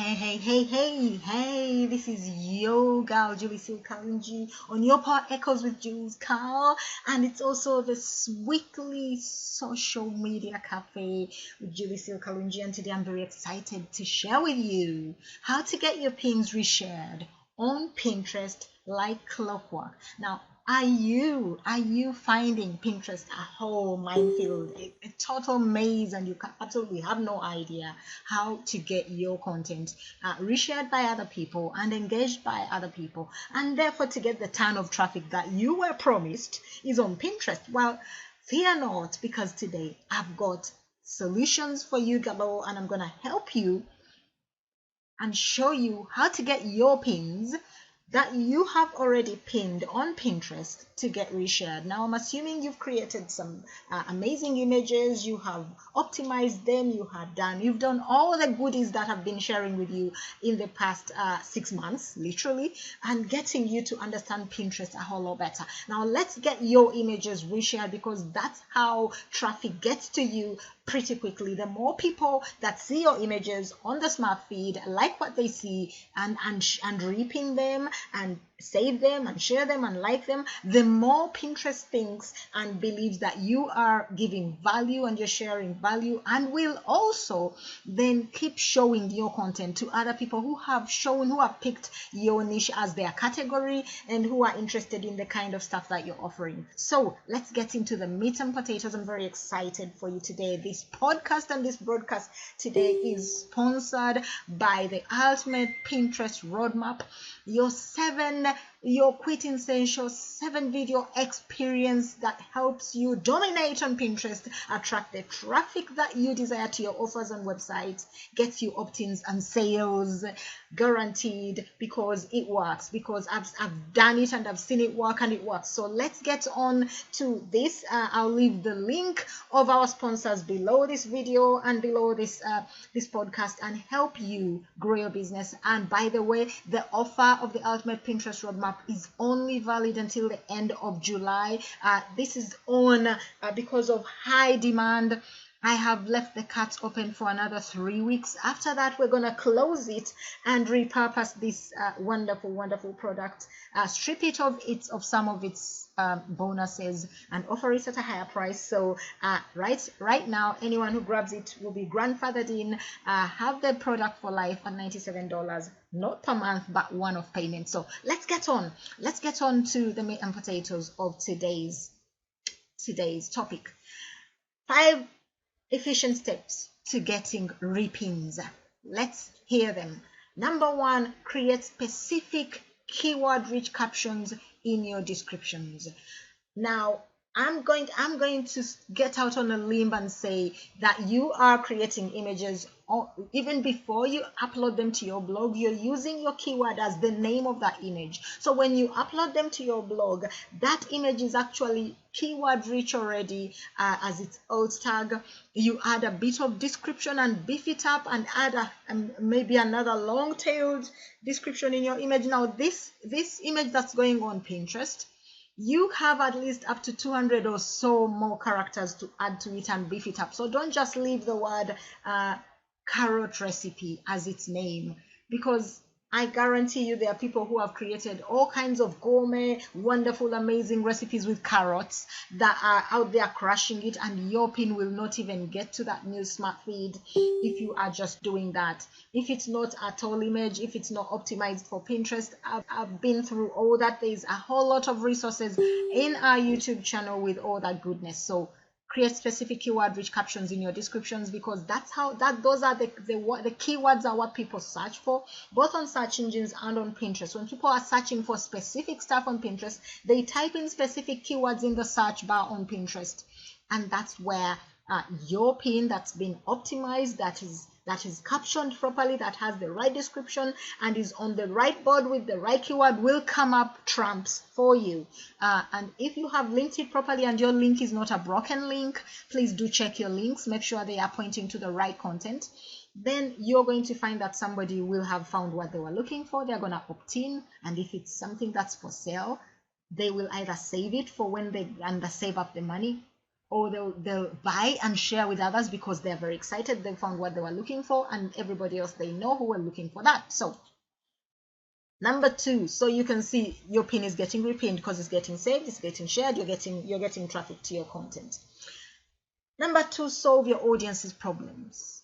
Hey, this is your gal, Kalungi, on your Power Echoes with Jules Carl, and it's also this weekly social media cafe with Kalungi, and today I'm very excited to share with you how to get your pins reshared on Pinterest like clockwork. Now, are you finding Pinterest a whole minefield, a total maze, and you absolutely have no idea how to get your content reshared by other people and engaged by other people, and therefore to get the ton of traffic that you were promised is on Pinterest? Well, fear not, because today I've got solutions for you galore, and I'm gonna help you and show you how to get your pins that you have already pinned on Pinterest to get reshared. Now, I'm assuming you've created some amazing images, you have optimized them, you've done all the goodies that I've been sharing with you in the past 6 months, literally, and getting you to understand Pinterest a whole lot better. Now, let's get your images reshared, because that's how traffic gets to you pretty quickly. The more people that see your images on the smart feed, like what they see, and repin them and save them and share them and like them, the more Pinterest thinks and believes that you are giving value and you're sharing value, and will also then keep showing your content to other people who have picked your niche as their category and who are interested in the kind of stuff that you're offering. So let's get into the meat and potatoes. I'm very excited for you today. This podcast and this broadcast today is sponsored by the Ultimate Pinterest Roadmap, your quintessential 7-video experience that helps you dominate on Pinterest, attract the traffic that you desire to your offers and websites, gets you opt-ins and sales guaranteed, because it works, because I've done it and I've seen it work, and it works. So let's get on to this. I'll leave the link of our sponsors below this video and below this podcast, and help you grow your business. And by the way, the offer of the Ultimate Pinterest Roadmap is only valid until the end of July. This is on because of high demand. I have left the carts open for another 3 weeks. After that, we're gonna close it and repurpose this wonderful product, strip it of some of its bonuses, and offer it at a higher price. So right now, anyone who grabs it will be grandfathered in, have the product for life at $97, not per month, but one-off payment. So let's get on to the meat and potatoes of today's topic. 5 efficient steps to getting repins. Let's hear them. Number 1, create specific keyword-rich captions in your descriptions. Now, I'm going to get out on a limb and say that you are creating images, or even before you upload them to your blog, you're using your keyword as the name of that image. So when you upload them to your blog, that image is actually keyword rich already, as its alt tag. You add a bit of description and beef it up, and add maybe another long-tailed description in your image. Now, this image that's going on Pinterest, you have at least up to 200 or so more characters to add to it and beef it up. So don't just leave the word carrot recipe as its name, because I guarantee you there are people who have created all kinds of gourmet, wonderful, amazing recipes with carrots that are out there crushing it, and your pin will not even get to that new smart feed if you are just doing that. If it's not a tall image, if it's not optimized for Pinterest, I've been through all that. There's a whole lot of resources in our YouTube channel with all that goodness. So create specific keyword-rich captions in your descriptions, because those are the keywords are what people search for, both on search engines and on Pinterest. When people are searching for specific stuff on Pinterest, they type in specific keywords in the search bar on Pinterest, and that's where your pin that's been optimized, that is captioned properly, that has the right description, and is on the right board with the right keyword, will come up trumps for you. And if you have linked it properly and your link is not a broken link, please do check your links, make sure they are pointing to the right content. Then you're going to find that somebody will have found what they were looking for. They're going to opt in, and if it's something that's for sale, they will either save it for when they save up the money, or they'll buy and share with others because they're very excited. They found what they were looking for, and everybody else they know who were looking for that. So number 2, so you can see your pin is getting repinned because it's getting saved, it's getting shared, you're getting traffic to your content. Number 2, solve your audience's problems.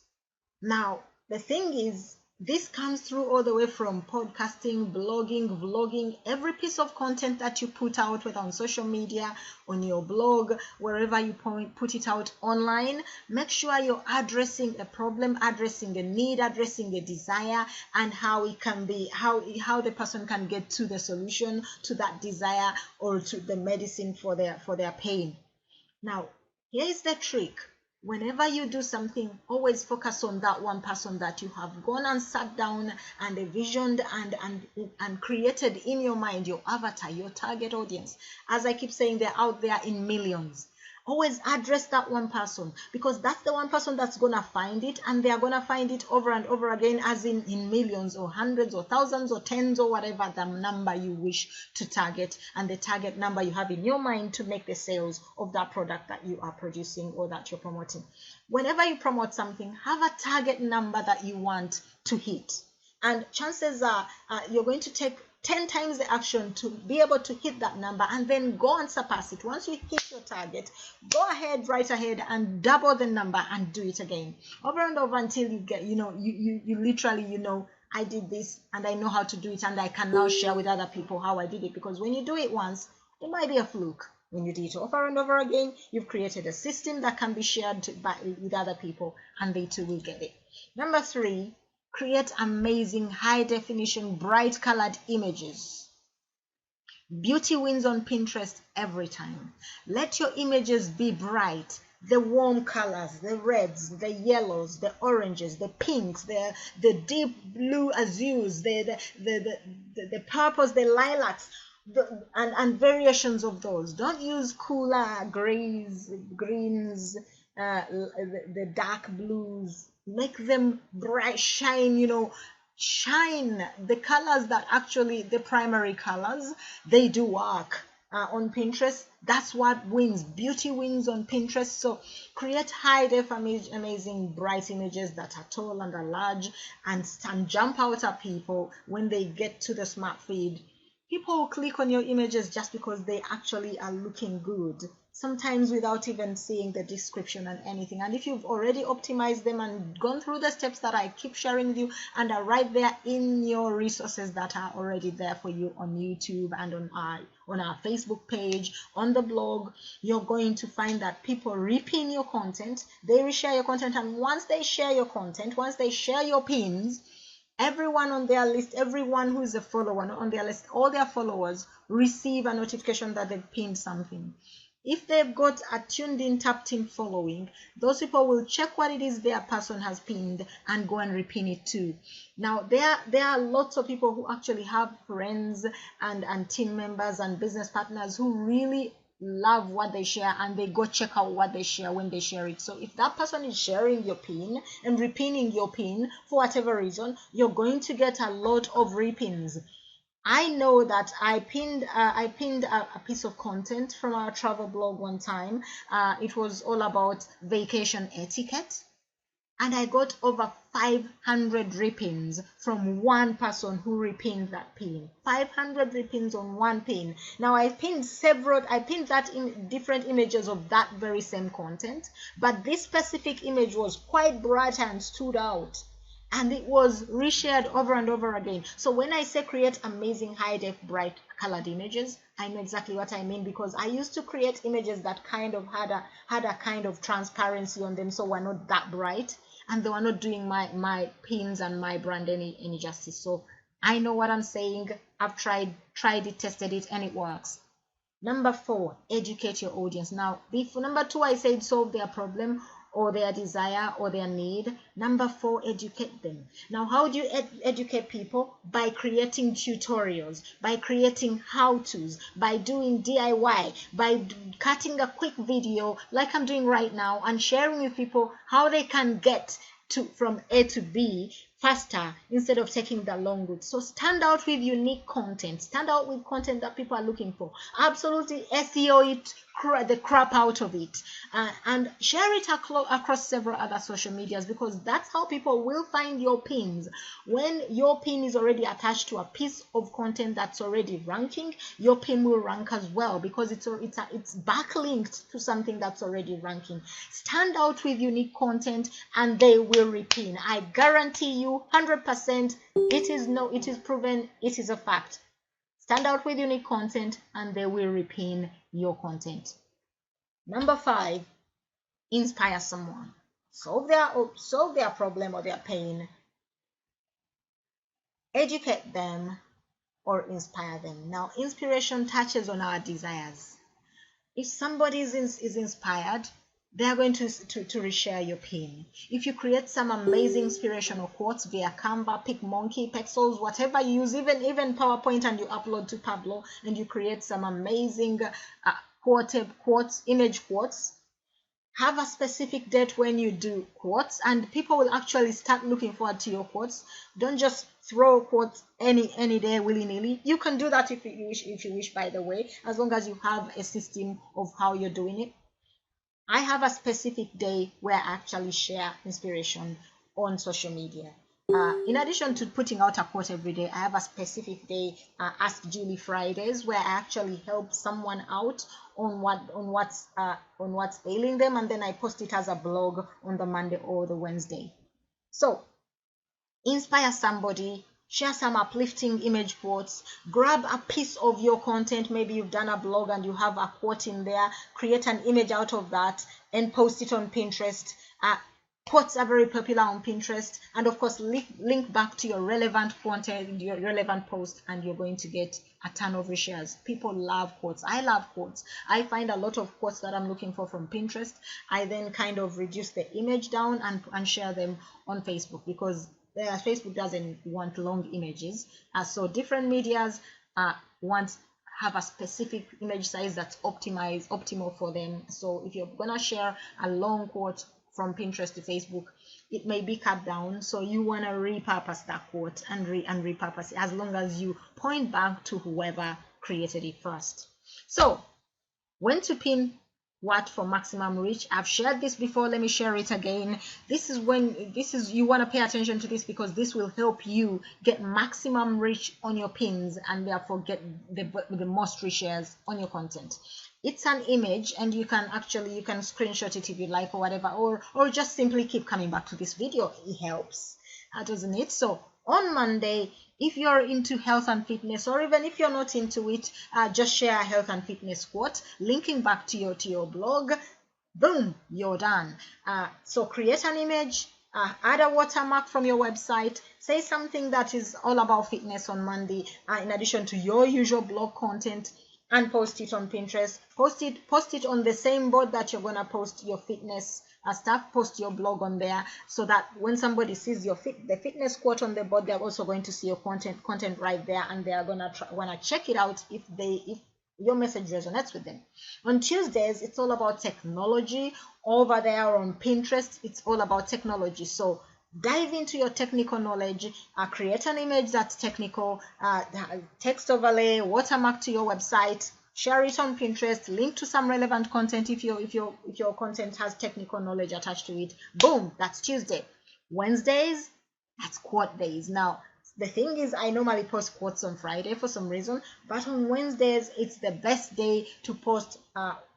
Now, the thing is, this comes through all the way from podcasting, blogging, vlogging, every piece of content that you put out, whether on social media, on your blog, wherever you put it out online. Make sure you're addressing a problem, addressing a need, addressing a desire, and how it can be, how the person can get to the solution to that desire or to the medicine for their pain. Now, here's the trick. Whenever you do something, always focus on that one person that you have gone and sat down and envisioned and created in your mind, your avatar, your target audience. As I keep saying, they're out there in millions. Always address that one person, because that's the one person that's going to find it, and they are going to find it over and over again, as in millions or hundreds or thousands or tens or whatever the number you wish to target, and the target number you have in your mind to make the sales of that product that you are producing or that you're promoting. Whenever you promote something, have a target number that you want to hit, and chances are you're going to take 10 times the action to be able to hit that number, and then go and surpass it. Once you hit your target, go ahead, right ahead, and double the number and do it again, over and over, until you get, you literally, I did this and I know how to do it, and I can now share with other people how I did it. Because when you do it once, it might be a fluke. When you do it over and over again, you've created a system that can be shared with other people, and they too will get it. Number 3, create amazing high definition, bright colored images. Beauty wins on Pinterest every time. Let your images be bright. The warm colors, the reds, the yellows, the oranges, the pinks, the deep blue azures, the purples, the lilacs, and variations of those. Don't use cooler grays, greens, the dark blues. Make them bright, shine, shine. The colors that actually, the primary colors, they do work on Pinterest. That's what wins. Beauty wins on Pinterest. So create high def amazing bright images that are tall and are large, and jump out at people when they get to the smart feed. People will click on your images just because they actually are looking good, sometimes without even seeing the description and anything. And if you've already optimized them and gone through the steps that I keep sharing with you, and are right there in your resources that are already there for you on YouTube and on our Facebook page, on the blog, you're going to find that people repin your content, they reshare your content, and once they share your content, once they share your pins, everyone on their list, everyone who is a follower on their list, all their followers receive a notification that they've pinned something. If they've got a tuned in, tapped in following, those people will check what it is their person has pinned and go and repin it too. Now, there are lots of people who actually have friends and team members and business partners who really love what they share, and they go check out what they share when they share it. So if that person is sharing your pin and repinning your pin for whatever reason, you're going to get a lot of repins. I know that I pinned a piece of content from our travel blog one time. It was all about vacation etiquette, and I got over 500 repins from one person who repinned that pin. 500 repins on one pin. Now I pinned that in different images of that very same content, but this specific image was quite bright and stood out, and it was reshared over and over again. So when I say create amazing high def bright colored images, I know exactly what I mean, because I used to create images that kind of had a kind of transparency on them, so we're not that bright, and they were not doing my pins and my brand any justice. So I know what I'm saying. I've tried it, tested it, and it works. Number 4, educate your audience. Now, if number 2 I said solve their problem or their desire or their need, number 4, educate them. Now, how do you educate people? By creating tutorials, by creating how-tos, by doing DIY, by cutting a quick video like I'm doing right now and sharing with people how they can get from A to B faster instead of taking the long route. So stand out with unique content. Stand out with content that people are looking for. Absolutely SEO it, the crap out of it, and share it across several other social medias, because that's how people will find your pins. When your pin is already attached to a piece of content that's already ranking, your pin will rank as well, because it's backlinked to something that's already ranking. Stand out with unique content and they will repin. I guarantee you 100%. It is proven, it is a fact. Stand out with unique content and they will repin your content. Number 5, inspire someone. Solve their problem or their pain. Educate them or inspire them. Now, inspiration touches on our desires. If somebody is inspired, they are going to reshare your pin. If you create some amazing inspirational quotes via Canva, PicMonkey, Pexels, whatever you use, even PowerPoint, and you upload to Pablo, and you create some amazing image quotes, have a specific date when you do quotes, and people will actually start looking forward to your quotes. Don't just throw quotes any day willy-nilly. You can do that if you wish, by the way, as long as you have a system of how you're doing it. I have a specific day where I actually share inspiration on social media. In addition to putting out a quote every day, I have a specific day, Ask Julie Fridays, where I actually help someone out on what's ailing them, and then I post it as a blog on the Monday or the Wednesday. So inspire somebody, share some uplifting image quotes, grab a piece of your content. Maybe you've done a blog and you have a quote in there, create an image out of that and post it on Pinterest. Quotes are very popular on Pinterest, and of course link back to your relevant content, your relevant post, and you're going to get a ton of reshares. People love quotes. I love quotes. I find a lot of quotes that I'm looking for from Pinterest. I then kind of reduce the image down and share them on Facebook, because Facebook doesn't want long images. So different medias have a specific image size that's optimal for them. So if you're gonna share a long quote from Pinterest to Facebook, it may be cut down, so you want to repurpose that quote and repurpose it, as long as you point back to whoever created it first. So when to pin what for maximum reach, I've shared this before. Let me share it again. You want to pay attention to this, because this will help you get maximum reach on your pins and therefore get the most reshares on your content. It's an image, and you can screenshot it if you like, or whatever, or just simply keep coming back to this video. It helps, doesn't it? So on Monday, if you're into health and fitness, or even if you're not into it, just share a health and fitness quote linking back to your blog. Boom, you're done. So create an image, add a watermark from your website, say something that is all about fitness on Monday, in addition to your usual blog content, and post it on Pinterest. Post it on the same board that you're gonna post your fitness stuff. Post your blog on there, so that when somebody sees the fitness quote on the board, they're also going to see your content right there, and they are gonna wanna check it out if your message resonates with them. On Tuesdays, it's all about technology. Over there on Pinterest, it's all about technology. So dive into your technical knowledge, create an image that's technical, text overlay, watermark to your website, share it on Pinterest, link to some relevant content if your content has technical knowledge attached to it. Boom, that's Tuesday. Wednesdays, that's quote days. Now, the thing is, I normally post quotes on Friday for some reason, but on Wednesdays, it's the best day to post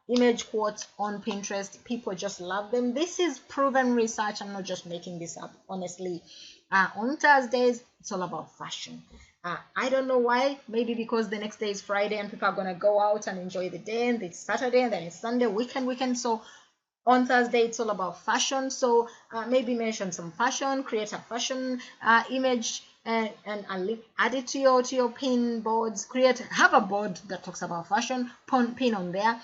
image quotes on Pinterest. People just love them. This is proven research. I'm not just making this up, honestly. On Thursdays, it's all about fashion. I don't know why. Maybe because the next day is Friday and people are going to go out and enjoy the day, and it's Saturday, and then it's Sunday, weekend. So on Thursday, it's all about fashion. So maybe mention some fashion, create a fashion image, and add it to your pin boards. Have a board that talks about fashion, pin on there,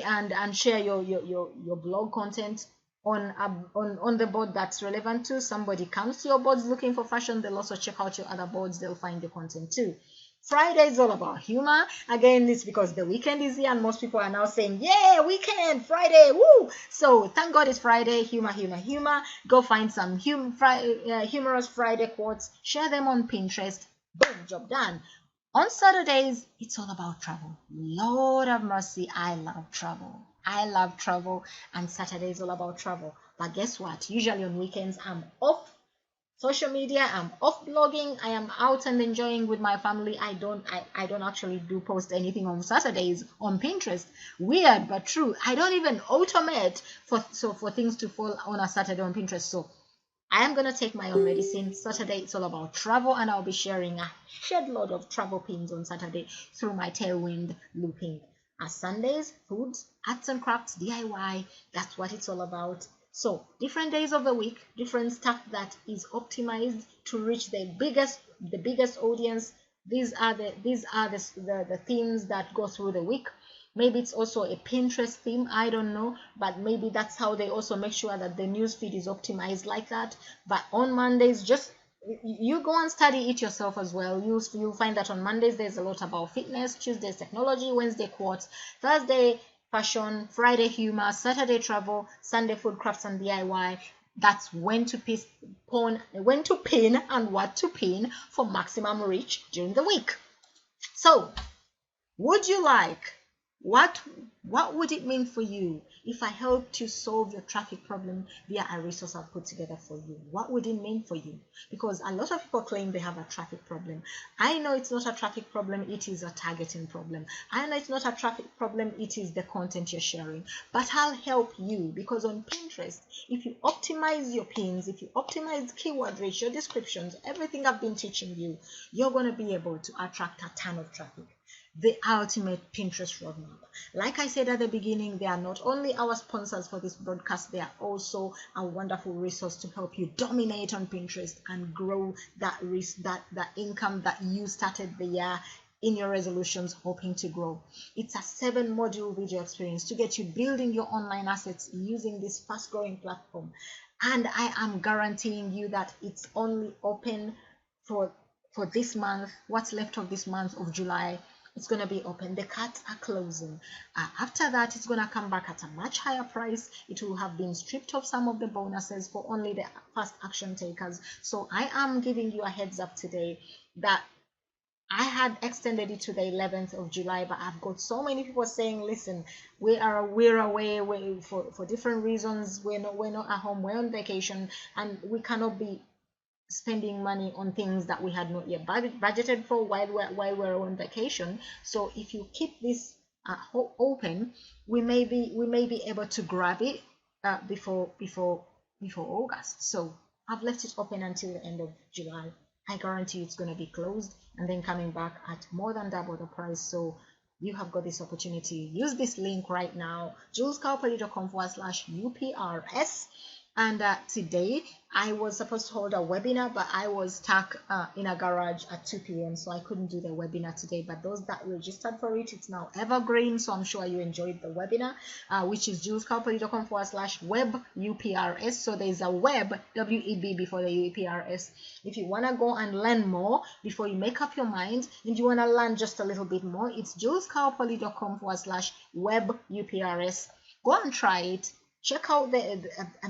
and share your blog content on the board that's relevant to. Somebody comes to your boards looking for fashion, they'll also check out your other boards, they'll find the content too. Friday is all about humor. Again, it's because the weekend is here and most people are now saying, yeah, weekend, Friday, woo! So thank God it's Friday. Humor, humor, humor. Go find some humorous Friday quotes. Share them on Pinterest. Boom, job done. On Saturdays, it's all about travel. Lord have mercy, I love travel. I love travel, and Saturday is all about travel. But guess what? Usually on weekends, I'm off social media, I'm off blogging, I am out and enjoying with my family. I don't actually do post anything on Saturdays on Pinterest. Weird but true. I don't even automate for things to fall on a Saturday on Pinterest. So I am gonna take my own medicine. Saturday it's all about travel, and I'll be sharing a shed load of travel pins on Saturday through my Tailwind looping. As Sundays, foods, arts and crafts, DIY, that's what it's all about. So different days of the week, different stuff that is optimized to reach the biggest audience. These are the themes that go through the week. Maybe it's also a Pinterest theme, I don't know, but maybe that's how they also make sure that the news feed is optimized like that. But on Mondays, just you go and study it yourself as well. You'll find that on Mondays there's a lot about fitness, Tuesdays technology, Wednesday quotes, Thursday fashion, Friday humor, Saturday travel, Sunday food, crafts and DIY. That's when to pin and what to pin for maximum reach during the week. So would you like, what would it mean for you if I helped you solve your traffic problem via a resource I've put together for you? What would it mean for you? Because a lot of people claim they have a traffic problem. I know it's not a traffic problem, it is a targeting problem. I know it's not a traffic problem, it is the content you're sharing. But I'll help you, because on Pinterest, if you optimize your pins, if you optimize keyword reach, your descriptions, everything I've been teaching you, you're going to be able to attract a ton of traffic. The ultimate Pinterest roadmap. Like I said at the beginning, they are not only our sponsors for this broadcast, they are also a wonderful resource to help you dominate on Pinterest and grow that income that you started the year in your resolutions hoping to grow. It's a 7-module video experience to get you building your online assets using this fast growing platform. And I am guaranteeing you that it's only open for this month, what's left of this month of July. It's going to be open. The cards are closing. After that, it's going to come back at a much higher price. It will have been stripped of some of the bonuses for only the fast action takers. So I am giving you a heads up today that I had extended it to the 11th of July, but I've got so many people saying, listen, we're away for different reasons. We're not at home, we're on vacation, and we cannot be spending money on things that we had not yet budgeted for while we're on vacation. So if you keep this open, we may be able to grab it before August. So I've left it open until the end of July. I guarantee it's going to be closed and then coming back at more than double the price. So you have got this opportunity. Use this link right now, julescowpelly.com/UPRS. And today I was supposed to hold a webinar, but I was stuck in a garage at 2 p.m. so I couldn't do the webinar today. But those that registered for it, it's now evergreen. So I'm sure you enjoyed the webinar, which is julescowpelly.com/web-UPRS. So there's a web, WEB, before the UPRS. If you want to go and learn more before you make up your mind and you want to learn just a little bit more, it's julescowpelly.com/web-UPRS. Go and try it. Check out a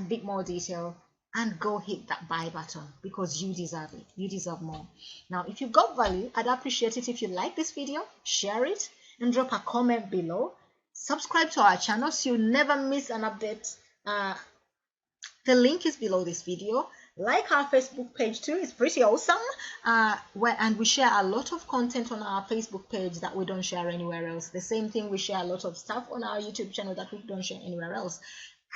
bit more detail and go hit that buy button, because you deserve it. You deserve more. Now, if you got value, I'd appreciate it if you like this video, share it, and drop a comment below. Subscribe to our channel so you never miss an update. The link is below this video. Like our Facebook page too, it's pretty awesome. And we share a lot of content on our Facebook page that we don't share anywhere else. The same thing, we share a lot of stuff on our YouTube channel that we don't share anywhere else.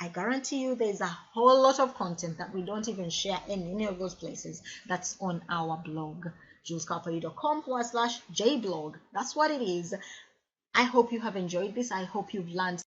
I guarantee you there's a whole lot of content that we don't even share in any of those places that's on our blog, julescowpelly.com/jblog. That's what it is. I hope you have enjoyed this. I hope you've learned